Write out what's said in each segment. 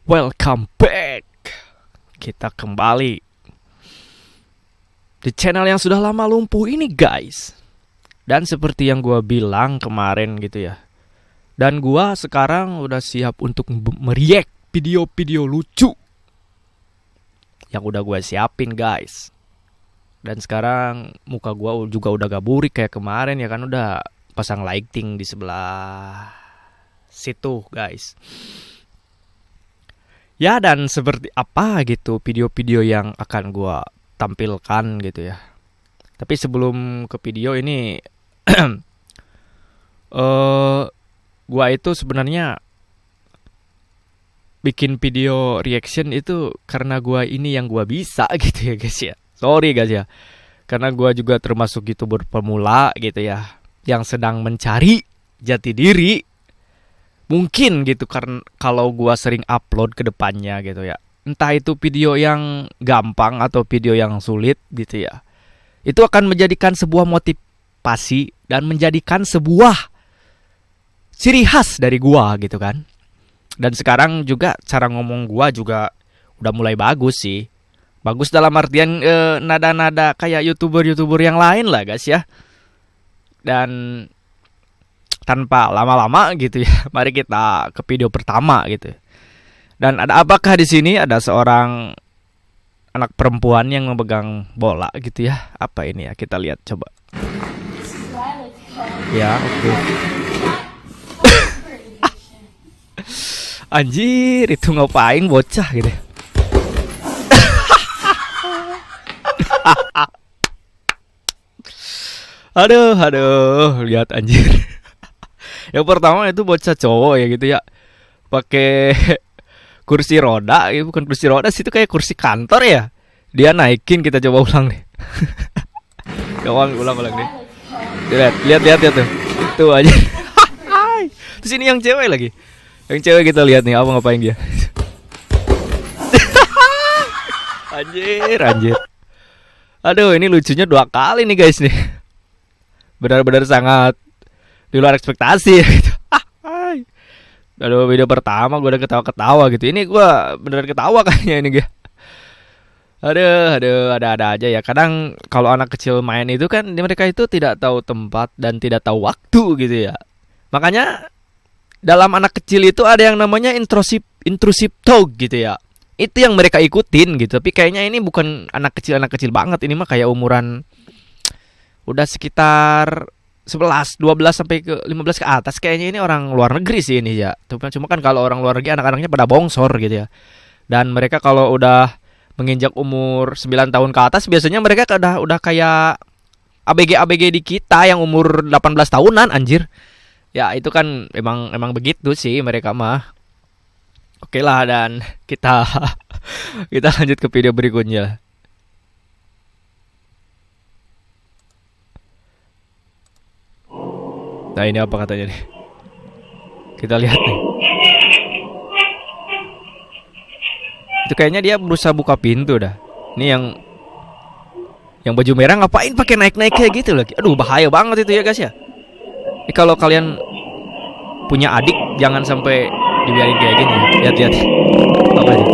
Welcome back. Kita kembali di channel yang sudah lama lumpuh ini, guys. Dan seperti yang gua bilang kemarin gitu ya. Dan gua sekarang udah siap untuk mereact video-video lucu yang udah gua siapin, guys. Dan sekarang muka gua juga udah gak burik kayak kemarin ya kan, udah pasang lighting di sebelah situ, guys. Ya, dan seperti apa gitu video-video yang akan gua tampilkan gitu ya. Tapi sebelum ke video ini gua itu sebenarnya bikin video reaction itu karena gua ini yang gua bisa gitu ya, guys ya. Sorry guys ya. Karena gua juga termasuk YouTuber pemula gitu ya, yang sedang mencari jati diri. Mungkin gitu karena kalau gua sering upload ke depannya gitu ya. Entah itu video yang gampang atau video yang sulit gitu ya. Itu akan menjadikan sebuah motivasi dan menjadikan sebuah ciri khas dari gua gitu kan. Dan sekarang juga cara ngomong gua juga udah mulai bagus sih. Bagus dalam artian nada-nada kayak YouTuber-YouTuber yang lain lah, guys ya. Dan tanpa lama-lama gitu ya, mari kita ke video pertama gitu. Dan ada apakah di sini? Ada seorang anak perempuan yang memegang bola gitu ya. Apa ini ya? Kita lihat coba. Ya, oke. Anjir, itu ngapain bocah gitu. Aduh, lihat anjir. Yang pertama itu bocah cowok ya gitu ya, pakai kursi roda, ya bukan kursi roda sih, itu kayak kursi kantor ya. Dia naikin, kita coba ulang nih. ulang nih. Lihat tuh. Tuh aja. Terus ini yang cewek lagi. Yang cewek kita lihat nih apa ngapain dia. Anjir. Aduh, ini lucunya 2 kali nih, guys nih. Benar-benar sangat di luar ekspektasi gitu. Aduh, video pertama gue udah ketawa-ketawa gitu. Ini gue beneran ketawa kayaknya ini gue. Aduh, ada aja ya. Kadang kalau anak kecil main itu kan mereka itu tidak tahu tempat dan tidak tahu waktu gitu ya. Makanya dalam anak kecil itu ada yang namanya intrusive talk gitu ya. Itu yang mereka ikutin gitu. Tapi kayaknya ini bukan anak kecil banget. Ini mah kayak umuran udah sekitar 11, 12 sampai ke 15 ke atas. Kayaknya ini orang luar negeri sih ini ya. Cuma kan kalau orang luar negeri anak-anaknya pada bongsor gitu ya. Dan mereka kalau udah menginjak umur 9 tahun ke atas, biasanya mereka udah kayak ABG di kita yang umur 18 tahunan, anjir. Ya itu kan emang begitu sih mereka mah. Oke lah, dan kita lanjut ke video berikutnya. Nah, ini apa katanya nih? Kita lihat nih. Itu kayaknya dia berusaha buka pintu dah. Ini yang baju merah ngapain pakai naik-naik kayak gitu lagi? Aduh, bahaya banget itu ya, guys ya. Ini kalau kalian punya adik jangan sampai dibiarin kayak gini. Lihat. Apa ini?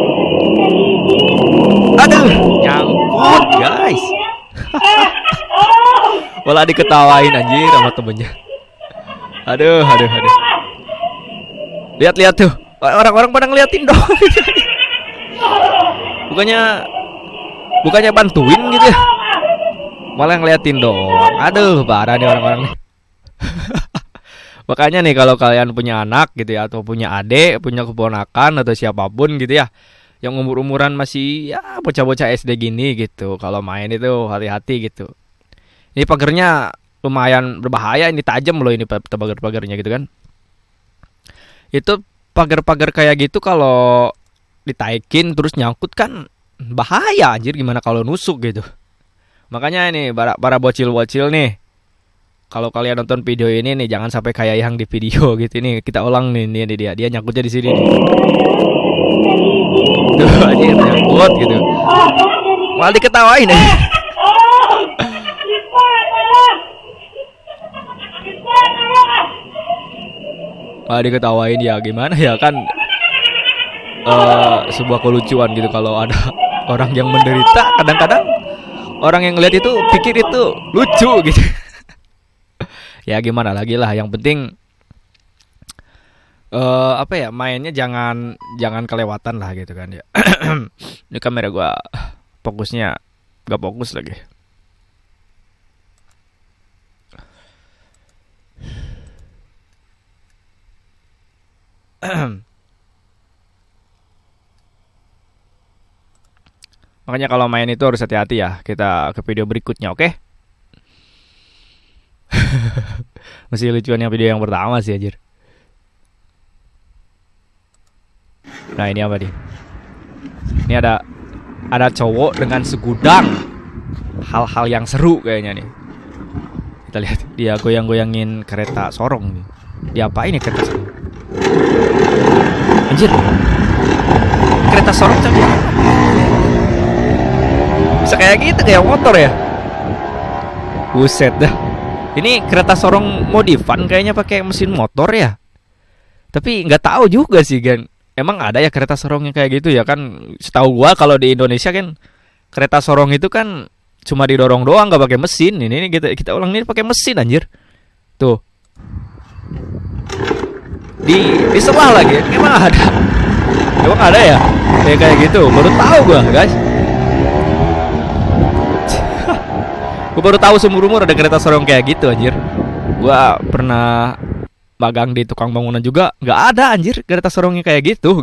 Aduh, nyangkut, guys. Malah diketawain anjir sama temennya. Aduh. Lihat tuh. Orang-orang pada ngeliatin dong. Bukannya bantuin gitu ya. Malah ngeliatin dong. Aduh, parah nih orang-orang nih. Makanya nih kalau kalian punya anak gitu ya, atau punya adik, punya keponakan atau siapapun gitu ya, yang umur-umuran masih ya bocah-bocah SD gini gitu, kalau main itu hati-hati gitu. Ini pagernya lumayan berbahaya, ini tajam loh ini pagar-pagarnya gitu kan. Itu pagar-pagar kayak gitu kalau ditaikin terus nyangkut kan bahaya anjir, gimana kalau nusuk gitu. Makanya ini para bocil-bocil nih, kalau kalian nonton video ini nih jangan sampai kayak yang di video gitu. Ini kita ulang nih, dia nyangkutnya di sini nih. Tuh anjir nyangkut gitu. Malah diketawain ya. Malah diketawain ya, gimana ya kan sebuah kelucuan gitu kalau ada orang yang menderita. Kadang-kadang orang yang ngeliat itu pikir itu lucu gitu. Ya gimana lagi lah, yang penting apa ya, mainnya jangan jangan kelewatan lah gitu kan ya. Ini kamera gua fokusnya gak fokus lagi. Makanya kalau main itu harus hati-hati ya. Kita ke video berikutnya, oke? Masih lucuan yang video yang pertama sih anjir. Nah, ini apa nih? Ini ada cowok dengan segudang hal-hal yang seru kayaknya nih. Kita lihat dia goyang-goyangin kereta sorong nih. Diapain nih kereta sorong? Anjir. Kereta sorong canggih. Bisa kayak gitu, kayak motor ya. Buset dah. Ini kereta sorong modifan kayaknya pakai mesin motor ya. Tapi nggak tahu juga sih kan. Emang ada ya kereta sorong yang kayak gitu ya kan? Setahu gua kalau di Indonesia kan kereta sorong itu kan cuma didorong doang, nggak pakai mesin. Ini kita ulang ini pakai mesin anjir. Tuh. Di sebelah lagi. Emang ada? Emang ada ya? Kayak gitu. Baru tahu gua, guys. Gue baru tahu seumur umur ada kereta sorong kayak gitu anjir. Gua pernah magang di tukang bangunan juga, nggak ada anjir kereta sorongnya kayak gitu.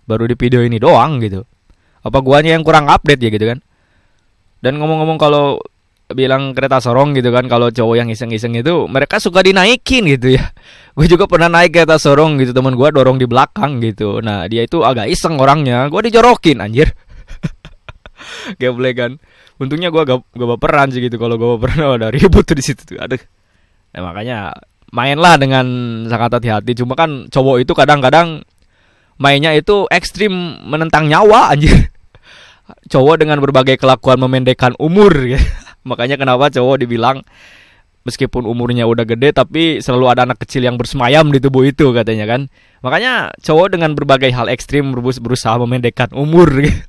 Baru di video ini doang gitu. Apa guanya yang kurang update ya gitu kan. Dan ngomong-ngomong kalau bilang kereta sorong gitu kan, kalau cowok yang iseng-iseng itu mereka suka dinaikin gitu ya. Gue juga pernah naik kereta sorong gitu, teman gue dorong di belakang gitu. Nah dia itu agak iseng orangnya, gue dijorokin anjir. Gameplay kan. Untungnya gue gak baperan sih gitu. Kalau gue baperan ada ribut tuh di situ tuh. Aduh. Nah, makanya mainlah dengan sangat hati-hati. Cuma kan cowok itu kadang-kadang mainnya itu ekstrim, menentang nyawa anjir. Cowok dengan berbagai kelakuan memendekkan umur gitu. Makanya kenapa cowok dibilang meskipun umurnya udah gede tapi selalu ada anak kecil yang bersemayam di tubuh itu katanya kan. Makanya cowok dengan berbagai hal ekstrim berusaha memendekkan umur gitu.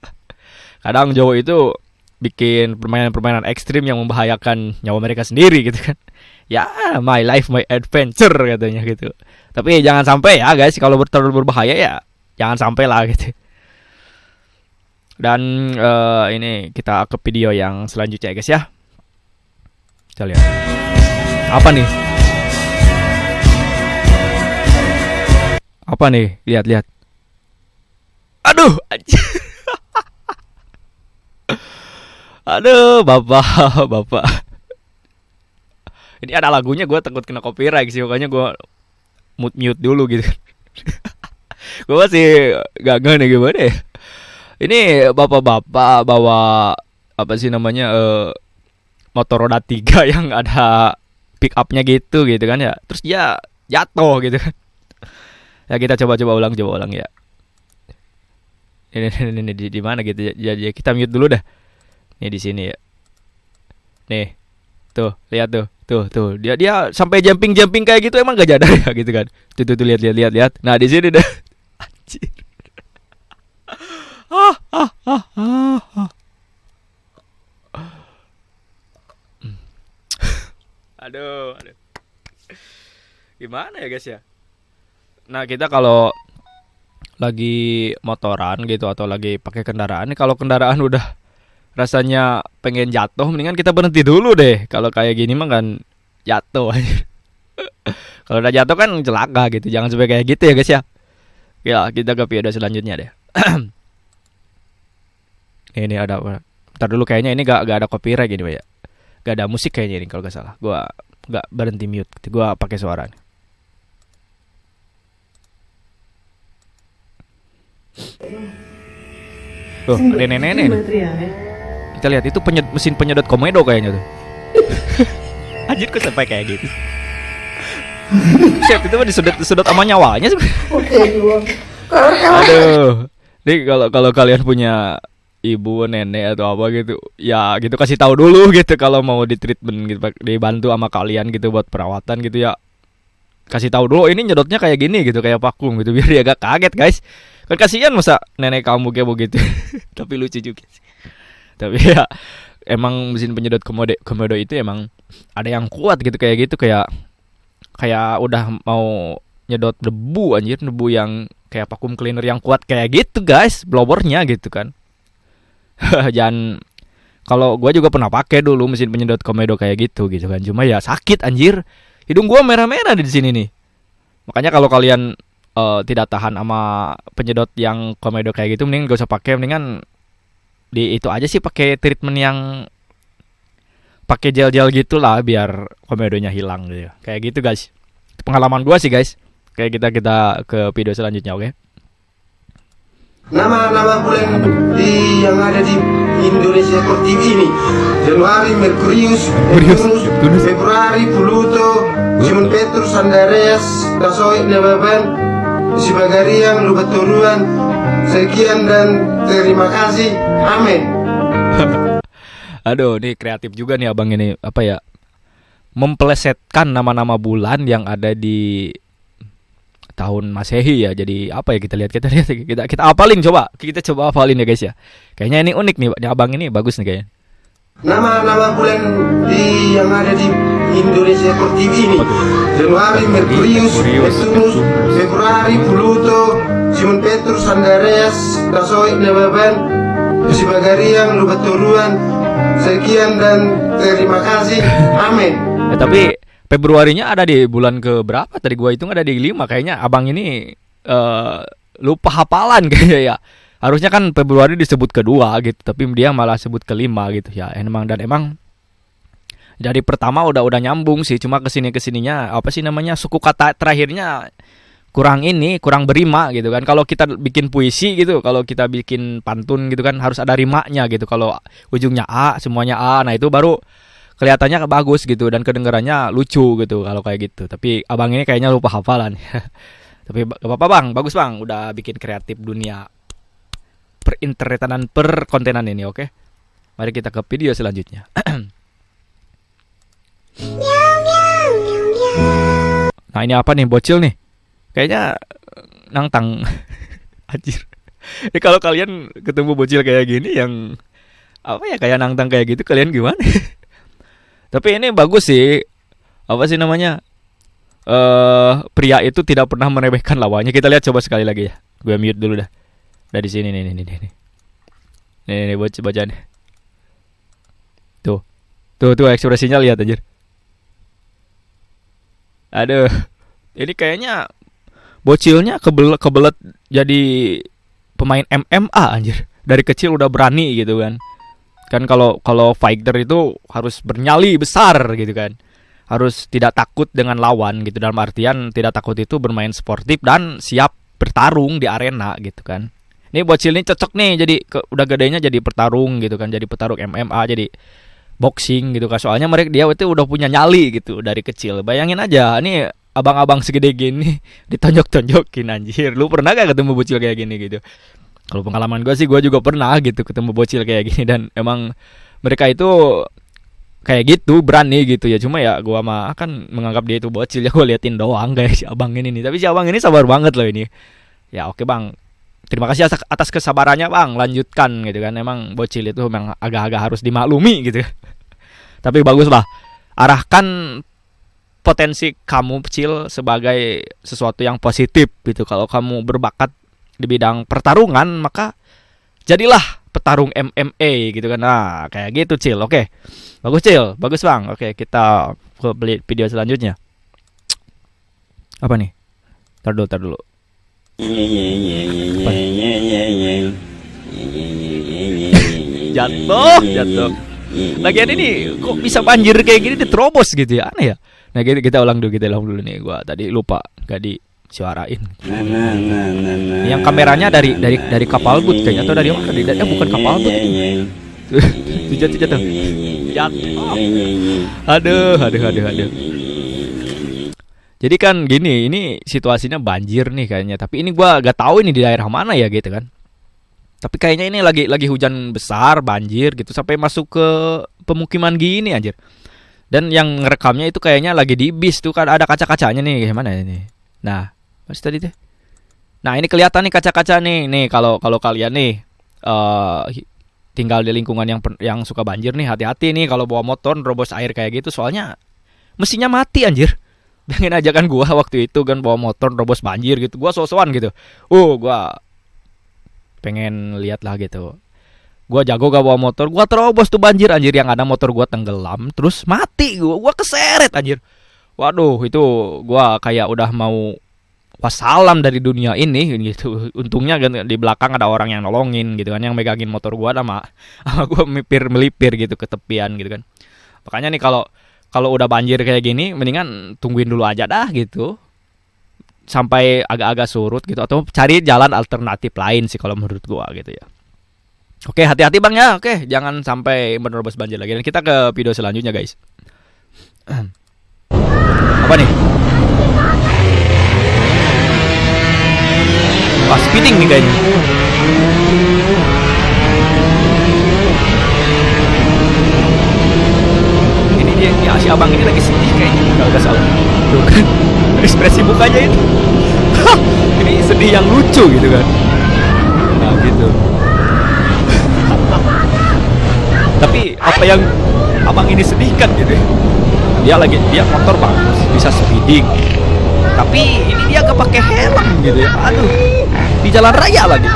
Kadang cowok itu bikin permainan-permainan ekstrim yang membahayakan nyawa mereka sendiri gitu kan. Ya, my life, my adventure katanya gitu. Tapi jangan sampai ya guys, kalau terlalu berbahaya ya jangan sampai lah gitu. Dan ini kita ke video yang selanjutnya ya guys ya. Kita lihat. Apa nih? Apa nih? Lihat. Aduh, aduh, bapak. Ini ada lagunya, gue takut kena copyright sih, makanya gue mute dulu gitu. Gue masih gak nih gimana ya. Ini bapak-bapak bawa apa sih namanya motor roda 3 yang ada pick upnya gitu kan ya. Terus dia jatuh gitu kan. Ya kita coba ulang ya. Ini di mana gitu ya. Kita mute dulu dah. Nih di sini ya. Nih. Tuh, lihat tuh. Dia sampai jumping kayak gitu emang gak jadar ya gitu kan. Tuh lihat. Nah, di sini dah. Anjir. Aduh. Gimana ya guys ya? Nah, kita kalau lagi motoran gitu atau lagi pakai kendaraan, kalau kendaraan udah rasanya pengen jatuh, mendingan kita berhenti dulu deh. Kalau kayak gini mah kan jatuh aja. Kalau udah jatuh kan celaka gitu. Jangan sampai kayak gitu ya guys ya. Ya, kita ke video selanjutnya deh. Ini ada. Ntar dulu kayaknya ini gak ada copyright gini ya. Gak ada musik kayaknya ini kalau gak salah. Gua gak berhenti mute. Gua pakai suara. Tuh, ada nenek nih. Kita lihat itu mesin penyedot komedo kayaknya tuh. Anjir kok sampai kayak gitu. Set itu mah disedot sama nyawanya sih. Aduh. Nih kalau kalian punya ibu, nenek atau apa gitu, ya gitu kasih tahu dulu gitu kalau mau di treatment gitu, dibantu sama kalian gitu buat perawatan gitu ya. kasih tahu dulu ini nyedotnya kayak gini gitu, kayak vakum gitu, biar dia agak kaget guys. Kan kasihan masa nenek kamu kayak begitu. Tapi lucu juga sih. Tapi ya emang mesin penyedot komodo itu emang ada yang kuat gitu, kayak gitu, kayak udah mau nyedot debu anjir, debu yang kayak vacuum cleaner yang kuat kayak gitu guys, blowernya gitu kan. Jangan, kalau gue juga pernah pakai dulu mesin penyedot komodo kayak gitu kan, cuma ya sakit anjir, hidung gue merah-merah di sini nih. Makanya kalau kalian tidak tahan sama penyedot yang komodo kayak gitu, mending gak usah pakai, mendingan di itu aja sih, pakai treatment yang pakai gel-gel gitulah biar komodonya hilang gitu. Kayak gitu guys. Pengalaman gue sih guys. Kayak kita ke video selanjutnya, oke? Nama-nama bulan yang ada di Indonesia seperti ini: Januari Merkurius, Neptunus, Februari Pluto, Simon Petrus, Andreas, Dasoik, Nebaban, Sibagariang, Lubaturuan. Sekian dan terima kasih. Amin. Aduh, ini kreatif juga nih abang ini, apa ya? Memplesetkan nama-nama bulan yang ada di tahun Masehi ya. Jadi apa ya, kita lihat kita hafalin, coba hafalin ya guys ya. Kayaknya ini unik nih, abang ini bagus nih kayaknya. Nama-nama bulan yang ada di Indonesia seperti ini: Januari Merkurius, Neptunus, Februari Pluto, Simon Petrus, Andreas, Dasoik, Nebaban, Sibagariang, Lubaturuan. Sekian dan terima kasih. Amin. Tapi Februarinya ada di bulan ke berapa? Tadi gua hitung ada di 5. Kayaknya abang ini lupa hafalan kayaknya ya. Harusnya kan Februari disebut kedua gitu, tapi dia malah sebut kelima gitu ya. Emang dari pertama udah nyambung sih, cuma kesininya apa sih namanya, suku kata terakhirnya kurang berima gitu kan. Kalau kita bikin puisi gitu, kalau kita bikin pantun gitu kan, harus ada rimanya gitu. Kalau ujungnya A, semuanya A, nah itu baru kelihatannya bagus gitu dan kedengarannya lucu gitu kalau kayak gitu. Tapi abang ini kayaknya lupa hafalan. Tapi gak apa-apa bang, bagus bang, udah bikin kreatif dunia perinternetan dan perkontenan ini, oke? Mari kita ke video selanjutnya. Nah ini apa nih, bocil nih? Kayaknya nangtang. Anjir. Jadi kalau kalian ketemu bocil kayak gini yang apa ya, kayak nangtang kayak gitu, kalian gimana? Tapi ini bagus sih. Apa sih namanya? Pria itu tidak pernah meremehkan lawannya. Kita lihat coba sekali lagi ya. Gue mute dulu dah. Dari sini nih. Nih baca nih. Tuh ekspresinya lihat anjir. Aduh. Ini kayaknya bocilnya kebelet jadi pemain MMA anjir. Dari kecil udah berani gitu kan. Kan kalau fighter itu harus bernyali besar gitu kan. Harus tidak takut dengan lawan gitu. Dalam artian tidak takut itu bermain sportif dan siap bertarung di arena gitu kan. Ini bocil ini cocok nih, jadi udah gedenya jadi petarung gitu kan. Jadi petarung MMA, jadi boxing gitu kan. Soalnya dia itu udah punya nyali gitu dari kecil. Bayangin aja, ini abang-abang segede gini ditonjok-tonjokin anjir. Lu pernah gak ketemu bocil kayak gini gitu? Kalau pengalaman gue sih, gue juga pernah gitu ketemu bocil kayak gini. Dan emang mereka itu kayak gitu, berani gitu ya. Cuma ya gue mah kan menganggap dia itu bocil, ya gue liatin doang kayak si abang ini nih. Tapi si abang ini sabar banget loh ini. Ya oke bang, terima kasih atas kesabarannya bang, lanjutkan gitu kan. Emang bocil itu memang agak-agak harus dimaklumi gitu. Tapi bagus lah, arahkan potensi kamu kecil sebagai sesuatu yang positif gitu. Kalau kamu berbakat di bidang pertarungan, maka jadilah petarung MMA gitu kan. Nah kayak gitu Cil. Oke, bagus Cil, bagus bang. Oke, kita ke video selanjutnya. Apa nih? Tar dulu. Jatuh. Lagian ini kok bisa banjir kayak gini diterobos gitu ya, aneh ya. Nah kita ulang dulu nih. Gua tadi lupa gak disuarain. Yang kameranya dari kapal boat kayaknya, atau dari mana? Bukan kapal boat. Jatuh. Aduh. Jadi kan gini, ini situasinya banjir nih kayaknya. Tapi ini gua gak tahu ini di daerah mana ya gitu kan. Tapi kayaknya ini lagi hujan besar, banjir gitu, sampai masuk ke pemukiman gini anjir. Dan yang ngerekamnya itu kayaknya lagi di bis tuh kan ada kaca-kacanya nih, gimana ini? Nah, masih tadi tuh. Nah, ini kelihatan nih kaca-kaca nih. Nih kalau kalian nih tinggal di lingkungan yang suka banjir nih, hati-hati nih kalau bawa motor nerobos air kayak gitu, soalnya mesinnya mati anjir. Bayangin aja kan gua waktu itu kan bawa motor nerobos banjir gitu. Gua so-soan gitu. Gua pengen lihat lah gitu. Gua jago gak bawa motor, gua terobos tuh banjir anjir, yang ada motor gua tenggelam terus mati gua keseret anjir. Waduh, itu gua kayak udah mau wassalam dari dunia ini gitu. Untungnya kan di belakang ada orang yang nolongin gitu kan, yang megangin motor gua sama gua melipir gitu ke tepian gitu kan. Makanya nih kalau udah banjir kayak gini mendingan tungguin dulu aja dah gitu. Sampai agak-agak surut gitu, atau cari jalan alternatif lain sih kalau menurut gua gitu ya. Oke, hati-hati Bang ya. Oke, jangan sampai menerobos banjir lagi. Dan kita ke video selanjutnya, guys. Apa nih? Wah, speeding nih kayaknya. Ini dia si abang ini lagi sedih kayaknya, kalau nggak salah. Tuh kan, ekspresi mukanya itu. Ini sedih yang lucu gitu kan. Nah, gitu. Tapi apa yang abang ini sedihkan gitu ya? Dia motor bagus, bisa speeding. Tapi ini dia gak pakai helm gitu ya. Aduh, di jalan raya lagi.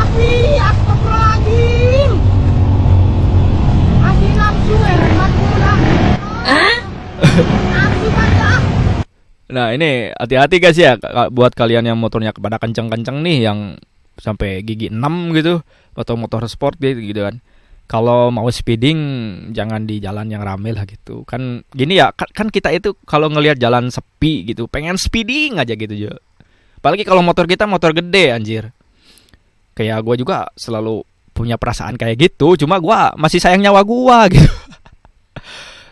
Nah, ini hati-hati guys ya, buat kalian yang motornya pada kenceng-kenceng nih, yang sampai gigi 6 gitu, atau motor sport gitu kan. Kalau mau speeding jangan di jalan yang rame lah gitu. Kan gini ya, kan kita itu kalau ngelihat jalan sepi gitu pengen speeding aja gitu ya. Apalagi kalau motor kita motor gede anjir. Kayak gue juga selalu punya perasaan kayak gitu, cuma gue masih sayang nyawa gue gitu.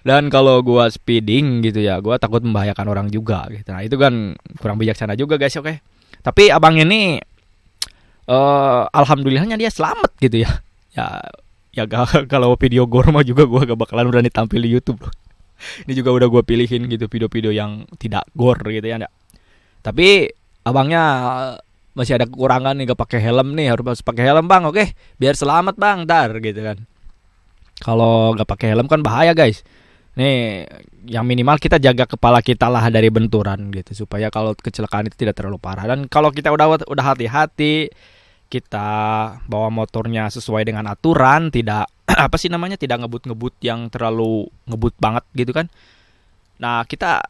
Dan kalau gue speeding gitu ya, gue takut membahayakan orang juga gitu. Nah, itu kan kurang bijaksana juga guys, oke. Tapi abang ini alhamdulillahnya dia selamat gitu ya. Ya kalau video gore mah juga gue gak bakalan berani tampil di YouTube loh. Ini juga udah gue pilihin gitu video-video yang tidak gore gitu ya. Tapi abangnya masih ada kekurangan nih, gak pakai helm nih, harus pakai helm bang, oke, biar selamat bang, ntar gitu kan. Kalau gak pakai helm kan bahaya guys. Nih, yang minimal kita jaga kepala kita lah dari benturan gitu, supaya kalau kecelakaan itu tidak terlalu parah. Dan kalau kita udah hati-hati, kita bawa motornya sesuai dengan aturan, tidak tidak ngebut-ngebut yang terlalu ngebut banget gitu kan. Nah, kita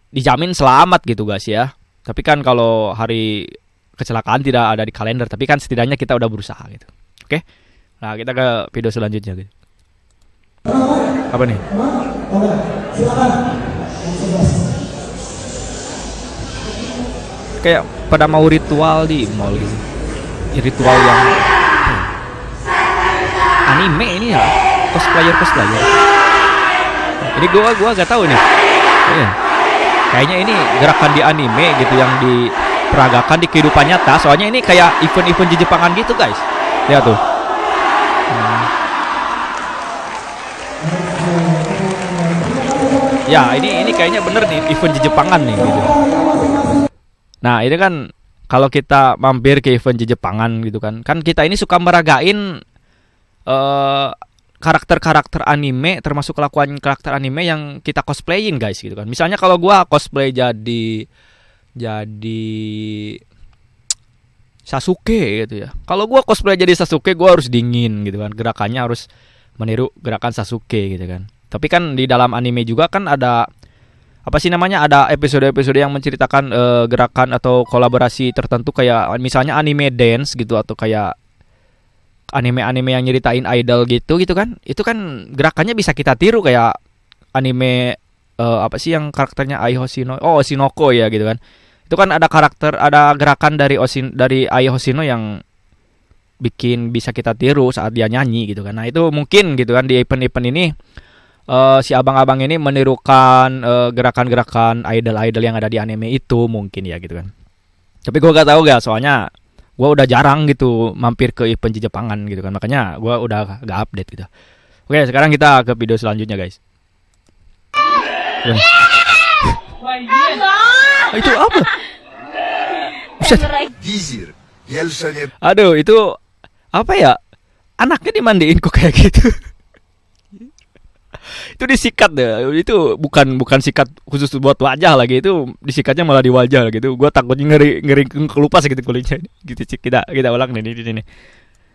dijamin selamat gitu guys ya. Tapi kan kalau hari kecelakaan tidak ada di kalender, tapi kan setidaknya kita udah berusaha gitu. Oke. Nah, kita ke video selanjutnya gitu. Apa nih? Kayak pada mau ritual di mall gitu. Ritual yang anime ini ya, cosplayer. Ini gua gak tahu nih. Iya. Kayaknya ini gerakan di anime gitu yang diperagakan di kehidupan nyata. Soalnya ini kayak event-event di Jepangan gitu guys. Lihat tuh. Ya ini kayaknya bener nih event di Jepangan nih gitu. Nah ini kan kalau kita mampir ke event Jepangan gitu kan kita ini suka meragain karakter-karakter anime, termasuk kelakuan karakter anime yang kita cosplayin guys gitu kan. Misalnya kalau gua cosplay jadi Sasuke gitu ya. Kalau gua cosplay jadi Sasuke, gua harus dingin gitu kan. Gerakannya harus meniru gerakan Sasuke gitu kan. Tapi kan di dalam anime juga kan ada ada episode-episode yang menceritakan gerakan atau kolaborasi tertentu, kayak misalnya anime dance gitu, atau kayak anime-anime yang nyeritain idol gitu kan. Itu kan gerakannya bisa kita tiru, kayak anime yang karakternya Ai Hoshino, Oshinoko ya gitu kan. Itu kan ada gerakan dari Ai Hoshino yang bikin bisa kita tiru saat dia nyanyi gitu kan. Nah, itu mungkin gitu kan di event-event ini si abang-abang ini menirukan gerakan-gerakan idol-idol yang ada di anime itu mungkin ya gitu kan. Tapi gue gak tahu soalnya gue udah jarang gitu mampir ke event Jepangan gitu kan, makanya gue udah gak update gitu. Oke, sekarang kita ke video selanjutnya guys. Itu apa? Buset. Gizir. Yeltsin. Aduh, itu apa ya? Anaknya dimandiin kok kayak gitu. Itu disikat deh. Itu bukan sikat khusus buat wajah lagi, itu disikatnya malah di wajah gitu. Gua takutnya ngeri kelupas gitu kulitnya. Gitu kita ulang nih di sini.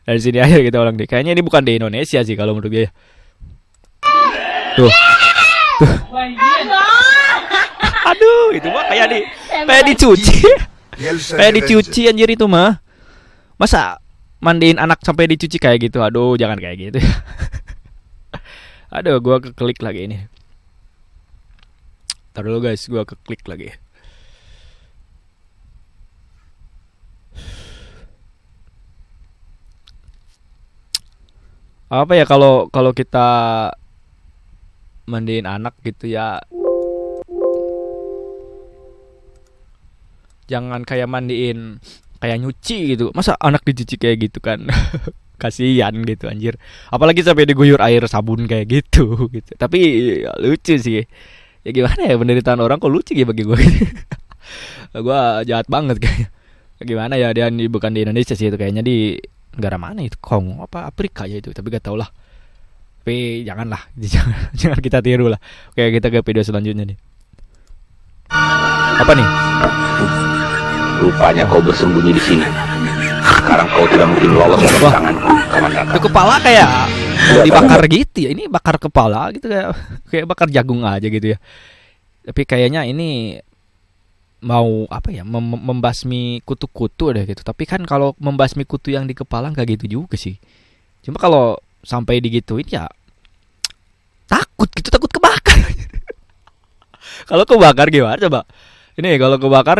Dari sini aja kita ulang deh. Kayaknya ini bukan di Indonesia sih kalau menurut gue. Tuh. Aduh, itu mah kayak dicuci. Kayak dicuci anjir itu mah. Masa mandiin anak sampai dicuci kayak gitu? Aduh, jangan kayak gitu. Aduh, gua keklik lagi ini. Ntar dulu guys, gua keklik lagi. Apa ya kalau kita mandiin anak gitu ya, jangan kayak mandiin kayak nyuci gitu. Masa anak dicuci kayak gitu kan? Kasihan gitu anjir. Apalagi sampai diguyur air sabun kayak gitu gitu. Tapi ya, lucu sih. Ya gimana ya, penderitaan orang kok lucu gitu bagi gue. Gue jahat banget kayaknya. Gimana ya, dia bukan di Indonesia sih itu, kayaknya di negara mana itu, Kongo apa Afrika ya itu, tapi gak tau lah. Tapi janganlah, jangan kita tiru lah. Oke, kita ke video selanjutnya nih. Apa nih? Rupanya kau bersembunyi di sini. Sekarang kau tidak mungkin lolos dari tanganku, Kamandaka. Itu kepala kayak dibakar gitu ya. Ini bakar kepala gitu, kayak bakar jagung aja gitu ya. Tapi kayaknya ini mau apa ya, membasmi kutu-kutu deh gitu. Tapi kan kalau membasmi kutu yang di kepala nggak gitu juga sih. Cuma kalau sampai digituin ya takut gitu, takut kebakar. Kalau kebakar gimana coba? Ini kalau kebakar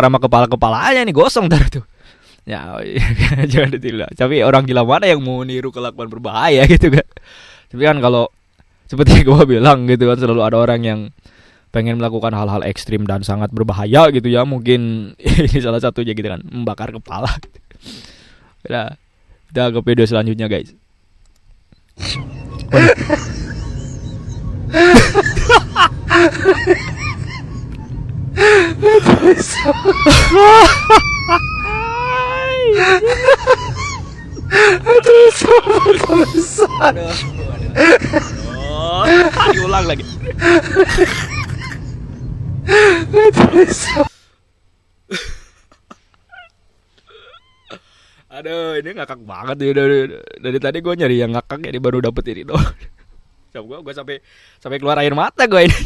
sama kepalanya nih, gosong ntar tuh. Ya jangan ditiru. Tapi orang gila mana yang mau niru kelakuan berbahaya gitu kan. Tapi kan kalau seperti gue bilang gitu kan, selalu ada orang yang pengen melakukan hal-hal ekstrim dan sangat berbahaya gitu ya. Mungkin ini salah satunya gitu kan, membakar kepala. Udah, kita ke video selanjutnya guys. Diulang lagi. Aduh, ini ngakak banget ya. Dari tadi gue nyari yang ngakak, ini baru dapet ini doang. Gue sampai keluar air mata gue ini.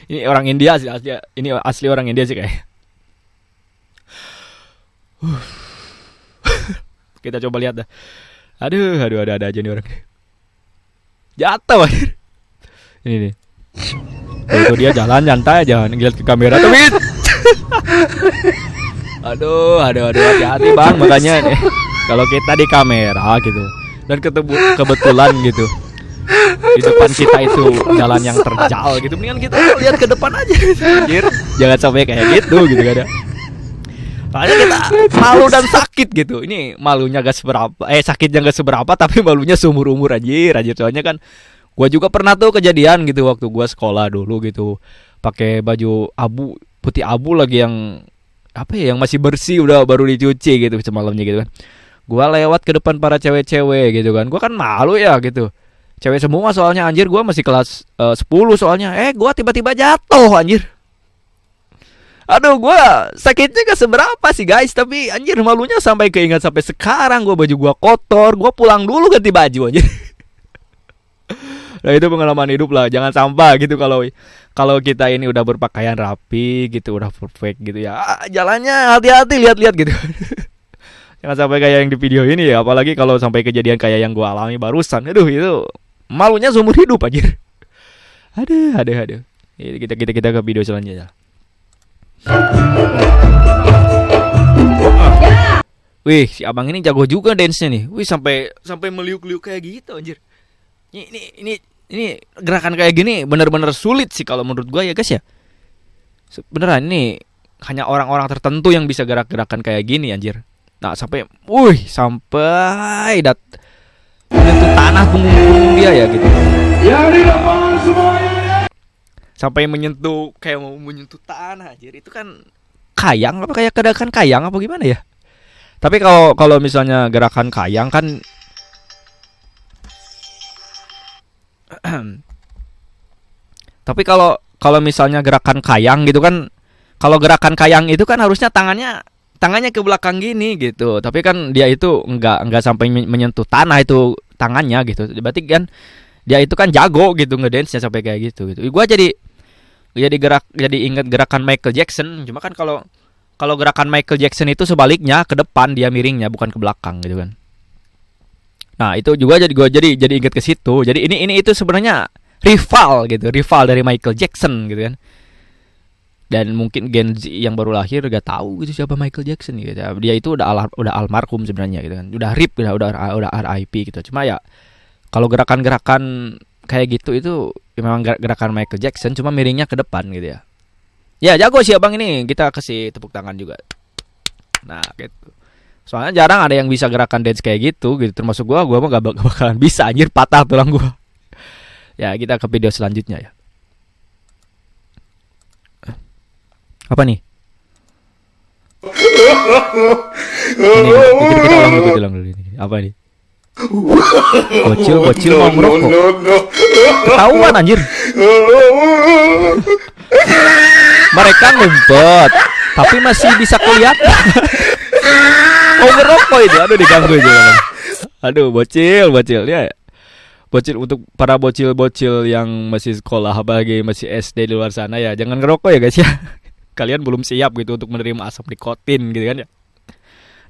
Ini orang India sih asli. Ini asli orang India sih kayak. Kita coba lihat dah. Aduh, ada aja nih orang. Jatuh akhir. Ini nih. Itu dia jalan nyantai aja, ngeliat ke kamera tapi. Aduh, hati-hati bang, makanya nih. Kalau kita di kamera gitu dan kebetulan gitu di depan kita itu jalan yang terjal gitu, mendingan kita lihat ke depan aja gitu. Anjir, jangan sampai kayak gitu kan ya. Soalnya kita malu dan sakit gitu. Ini malunya gak seberapa, sakitnya gak seberapa, tapi malunya seumur-umur anjir. Soalnya kan gua juga pernah tuh kejadian gitu waktu gua sekolah dulu gitu, pakai baju putih abu lagi yang apa ya, yang masih bersih, udah baru dicuci gitu semalamnya gitu kan. Gua lewat ke depan para cewek-cewek gitu kan. Gua kan malu ya gitu. Cewek semua soalnya anjir, gua masih kelas 10 soalnya. Gua tiba-tiba jatuh anjir. Aduh, gua sakitnya gak seberapa sih guys, tapi anjir malunya sampai keingat sampai sekarang. Gua baju gua kotor, gua pulang dulu ganti baju anjir. Nah itu pengalaman hidup lah, jangan sampah gitu kalau kita ini udah berpakaian rapi gitu, udah perfect gitu ya. Jalannya hati-hati, lihat-lihat gitu. Jangan sampai kayak yang di video ini ya, apalagi kalau sampai kejadian kayak yang gua alami barusan. Aduh, itu malunya seumur hidup anjir. Aduh. Kita ke video selanjutnya. Wih, si abang ini jago juga dance-nya nih. Wih, sampai meliuk-liuk kayak gitu anjir. Ini gerakan kayak gini benar-benar sulit sih kalau menurut gua ya guys ya. Beneran ini hanya orang-orang tertentu yang bisa gerak-gerakan kayak gini anjir. Nah, sampai menyentuh tanah punggung dia ya gitu. Yang di lapangan semuanya. sampai menyentuh kayak mau menyentuh tanah anjir. Itu kan kayang apa kayak gerakan kayang apa gimana ya? Tapi kalau misalnya gerakan kayang kan tapi kalau misalnya gerakan kayang gitu kan, kalau gerakan kayang itu kan harusnya tangannya ke belakang gini gitu. Tapi kan dia itu enggak sampai menyentuh tanah itu tangannya gitu. Berarti kan dia itu kan jago gitu ngedance-nya sampai kayak gitu. Gua jadi ingat gerakan Michael Jackson. Cuma kan kalau gerakan Michael Jackson itu sebaliknya, ke depan dia miringnya bukan ke belakang gitu kan. Nah, itu juga gua jadi ingat ke situ. Jadi ini itu sebenarnya rival dari Michael Jackson gitu kan. Dan mungkin Gen Z yang baru lahir gak tahu gitu siapa Michael Jackson gitu. Dia itu udah almarhum sebenarnya gitu kan. Udah RIP, udah RIP gitu. Cuma ya kalau gerakan-gerakan kayak gitu itu memang gerakan Michael Jackson, cuma miringnya ke depan gitu ya. Ya jago sih abang ini, kita kasih tepuk tangan juga. Nah gitu. Soalnya jarang ada yang bisa gerakan dance kayak gitu termasuk gua mah gak bakalan bisa anjir, patah tulang gua. Ya kita ke video selanjutnya ya. Apa nih? Ini, kita ulang dulu ini. Apa nih? Bocil mau ngerokok. Ketahuan anjir. Mereka ngumpet, tapi masih bisa kelihatan. Mau ngerokok itu, aduh diganggu itu. Aduh bocil ya. Bocil, untuk para bocil-bocil yang masih sekolah apalagi masih SD di luar sana ya, jangan ngerokok ya guys ya. Kalian belum siap gitu untuk menerima asap nikotin gitu kan ya.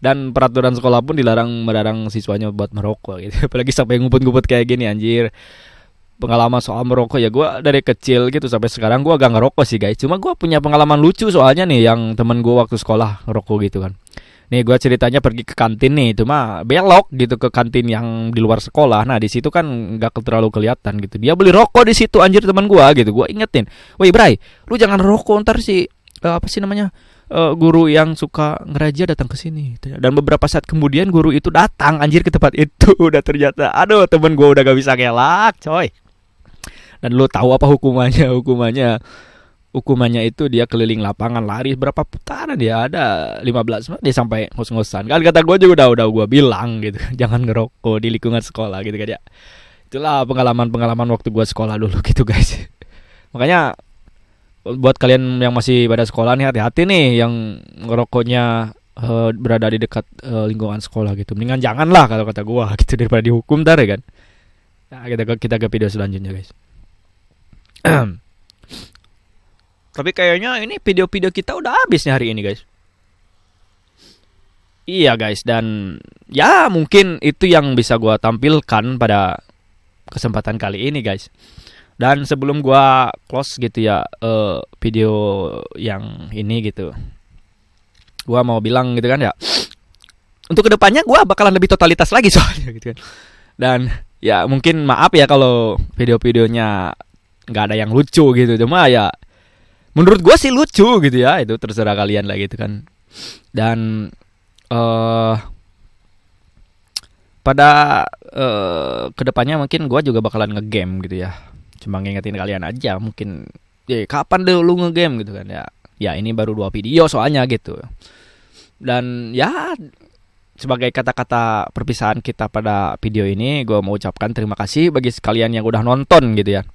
Dan peraturan sekolah pun melarang siswanya buat merokok gitu. Apalagi sampai ngumpet-ngumpet kayak gini anjir. Pengalaman soal merokok ya, gue dari kecil gitu sampai sekarang gue agak ngerokok sih guys. Cuma gue punya pengalaman lucu soalnya nih, yang temen gue waktu sekolah ngerokok gitu kan. Nih gue ceritanya pergi ke kantin nih, cuma belok gitu ke kantin yang di luar sekolah. Nah di situ kan nggak terlalu kelihatan gitu. Dia beli rokok di situ anjir, teman gue gitu. Gue ingetin, woi Bray, lu jangan rokok ntar sih apa sih namanya, guru yang suka ngeraja datang ke sini. Dan beberapa saat kemudian guru itu datang anjir ke tempat itu. Udah ternyata aduh temen gue udah gak bisa ngelak coy. Dan lu tahu apa hukumannya? Hukumannya itu dia keliling lapangan lari berapa putaran dia, ada 15 menit dia sampai ngos-ngosan. Kan kata gue juga udah gue bilang gitu, jangan ngerokok di lingkungan sekolah gitu kan ya. Itulah pengalaman waktu gue sekolah dulu gitu guys. Makanya buat kalian yang masih pada sekolah nih, hati-hati nih yang ngerokoknya berada di dekat lingkungan sekolah gitu. Mendingan janganlah kalau kata gua gitu, daripada dihukum ntar ya kan. Nah, kita ke video selanjutnya guys. Tapi kayaknya ini video-video kita udah habis nih hari ini guys. Iya guys, dan ya mungkin itu yang bisa gua tampilkan pada kesempatan kali ini guys. Dan sebelum gua close gitu ya video yang ini gitu, gua mau bilang gitu kan ya, untuk kedepannya gua bakalan lebih totalitas lagi soalnya gitu kan. Dan ya mungkin maaf ya kalau video-videonya nggak ada yang lucu gitu, cuma ya menurut gua sih lucu gitu ya, itu terserah kalian lah gitu kan. Dan pada kedepannya mungkin gua juga bakalan ngegame gitu ya. Cuma ngingetin kalian aja, mungkin kapan deh lu ngegame gitu kan ya. Ya ini baru 2 video soalnya gitu. Dan ya sebagai kata-kata perpisahan kita pada video ini, gue mau ucapkan terima kasih bagi kalian yang udah nonton gitu ya.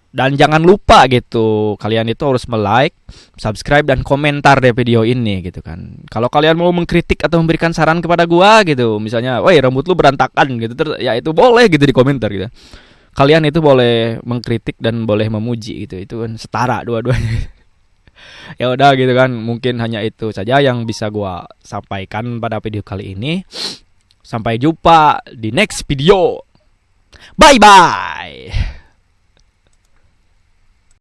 Dan jangan lupa gitu, kalian itu harus like, subscribe dan komentar deh video ini gitu kan. Kalau kalian mau mengkritik atau memberikan saran kepada gua gitu, misalnya, "Woi, rambut lu berantakan" gitu, ya itu boleh gitu di komentar gitu. Kalian itu boleh mengkritik dan boleh memuji gitu. Itu kan setara dua-duanya. Ya udah gitu kan, mungkin hanya itu saja yang bisa gua sampaikan pada video kali ini. Sampai jumpa di next video. Bye bye.